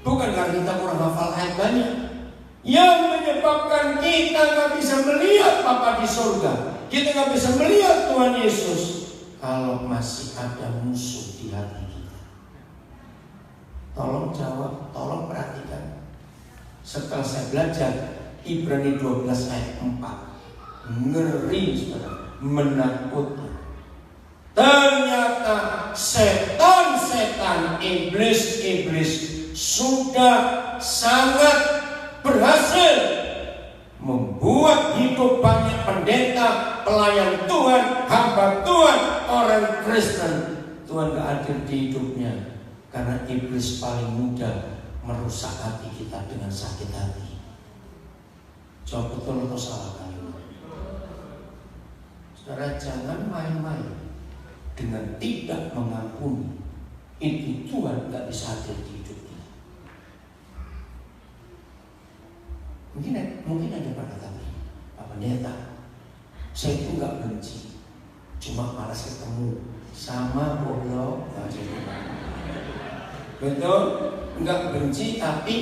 karena kita kurang hafal ayat banyak. Yang menyebabkan kita nggak bisa melihat Bapa di surga, kita nggak bisa melihat Tuhan Yesus, kalau masih ada musuh di hati kita. Tolong jawab, tolong perhatikan. Setelah saya belajar Ibrani 12 ayat 4, ngeri saudara, menakutkan. Ternyata setan-setan, iblis sudah sangat berhasil membuat hidup banyak pendeta, pelayan Tuhan, hamba Tuhan, orang Kristen. Tuhan gak hadir di hidupnya karena iblis paling mudah merusak hati kita dengan sakit hati. Jawab betul atau salah kalian? Saudara, jangan main-main dengan tidak mengampuni. Itu Tuhan gak bisa hadir di hidup kita. Mungkin ada berkata, Pak Pendeta, saya itu gak benci, cuma malas ketemu. Sama goblok. Betul? Enggak benci tapi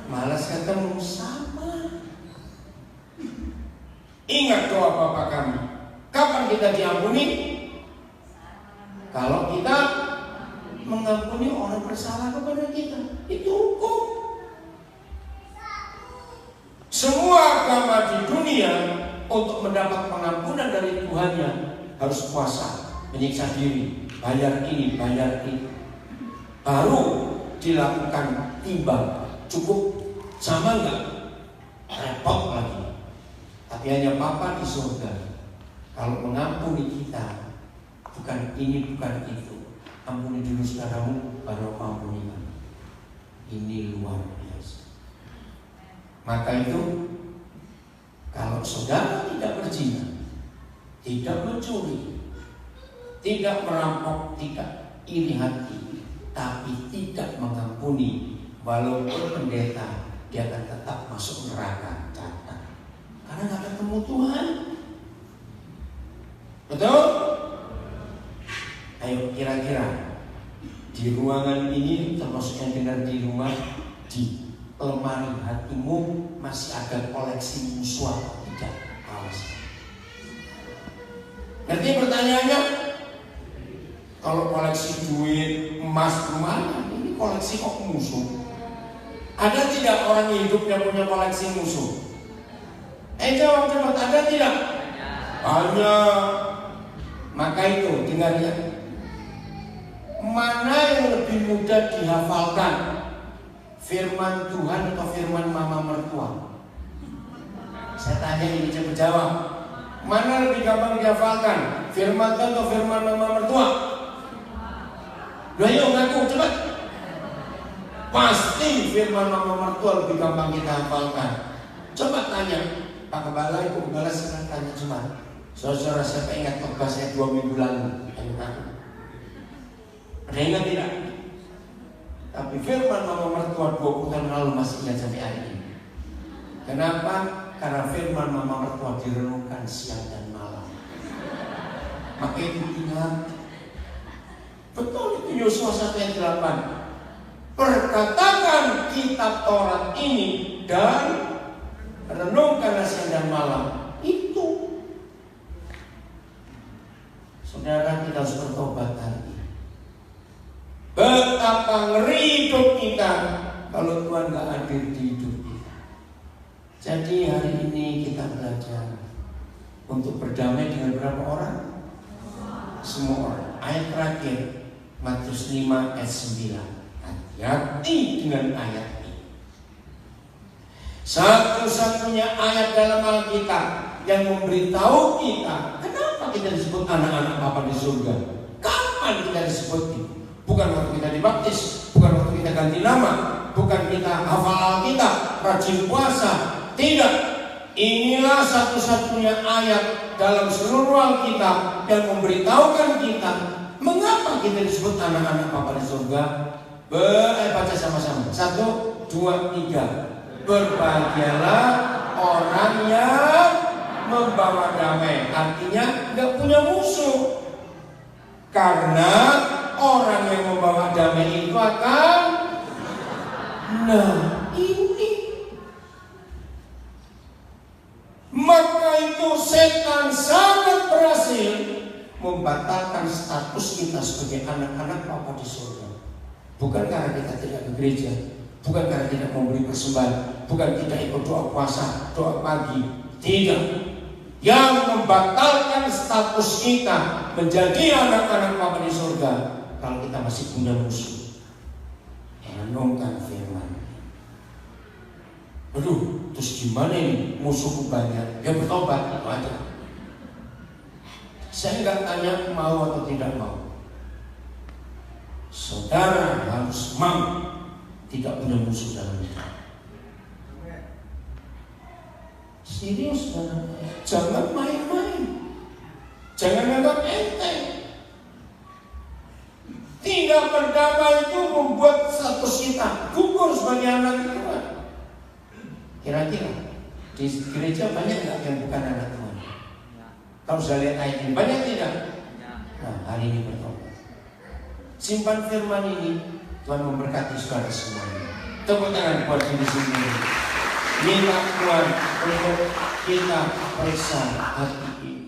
malas ketemu. Sama. Ingat doa Bapa kami. Kapan kita diampuni? Kalau kita mengampuni orang bersalah kepada kita. Itu hukum. Semua agama di dunia untuk mendapat pengampunan dari Tuhannya harus puasa, menyiksa diri, bayar ini, bayar itu, baru dilakukan timbang. Cukup sama enggak? Repot lagi. Tapi hanya Bapa di surga, kalau mengampuni kita, bukan ini, bukan itu, ampuni dulu saudaramu, baru ampuni kami. Ini luar biasa. Maka itu, kalau saudara tidak berzina, tidak mencuri, tidak merampok, tidak iri hati, tapi tidak mengampuni, walaupun pendeta, dia akan tetap masuk neraka. Catat. Karena nggak ketemu Tuhan. Betul? Ayo kira-kira di ruangan ini, termasuk yang dengar di rumah, di lemari hatimu masih ada koleksi musuh atau tidak? Awas. Nanti pertanyaannya, kalau koleksi duit, emas, rumah, ini koleksi kok musuh? Ada tidak orang hidup yang punya koleksi musuh? Jawab cepat, ada tidak? Banyak. Maka itu, dengar ya. Mana yang lebih mudah dihafalkan? Firman Tuhan atau firman mama mertua? Saya tanya ini, cepat jawab. Mana lebih gampang dihafalkan? Firman Tuhan atau firman mama mertua? Ayo ngaku cepat. Pasti firman mama mertua lebih gampang kita hafalkan. Coba tanya Pak Kepala, Ibu Kepala, sekarang tanya cuma saudara, siapa ingat khotbah saya 2 minggu lalu? Ada ingat tidak? Tapi firman mama mertua 20 tahun lalu masih ingat sampai hari ini. Kenapa? Karena firman mama mertua direnungkan siang dan malam. Maka itu ingat. Betul itu Yosua 1 ayat 8. Perkatakan kitab Taurat ini dan renungkan siang dan malam. Itu. Saudara, kita harus bertobat hari ini. Betapa ngeri hidup kita kalau Tuhan gak hadir di hidup kita. Jadi hari ini kita belajar untuk berdamai dengan berapa orang? Semua orang. Ayat terakhir Matius 5 ayat 9. Hati-hati dengan ayat ini. Satu-satunya ayat dalam Alkitab yang memberitahu kita kenapa kita disebut anak-anak Bapa di surga. Kapan kita disebut itu? Bukan waktu kita dibaptis, bukan waktu kita ganti nama, bukan kita hafal Alkitab, rajin puasa. Tidak. Inilah satu-satunya ayat dalam seluruh Alkitab yang memberitahukan kita mengapa kita disebut anak-anak Bapa di surga. Baca sama-sama. 1, 2, 3. Berbahagialah orang yang membawa damai. Artinya nggak punya musuh. Karena orang yang membawa damai itu akan, nah ini, maka itu setan sangat berhasil membatalkan status kita sebagai anak-anak Bapa di surga. Bukan karena kita tidak ke gereja, bukan karena tidak memberi persembahan, bukan tidak ikut doa puasa, doa pagi. Tidak. Yang membatalkan status kita menjadi anak-anak Bapa di surga, kalau kita masih punya musuh. Renungkan firman. Aduh, terus gimana ini? Musuhku banyak. Ya bertobat, itu aja. Saya nggak tanya mau atau tidak mau. Saudara harus mau tidak punya musuh dalam hidup. Serius, saudara. Jangan main-main. Jangan anggap enteng. Tidak berdamai itu membuat status kita gugur sebagai anak Tuhan. Kira-kira di gereja banyak nggak yang bukan anak Tuhan? Kalau sudah lihat ayat ini, banyak tidak? Nah, hari ini bertobat. Simpan firman ini, Tuhan memberkati saudara semuanya. Tepuk tangan buat diri sendiri. Minta Tuhan untuk kita periksa hati ini.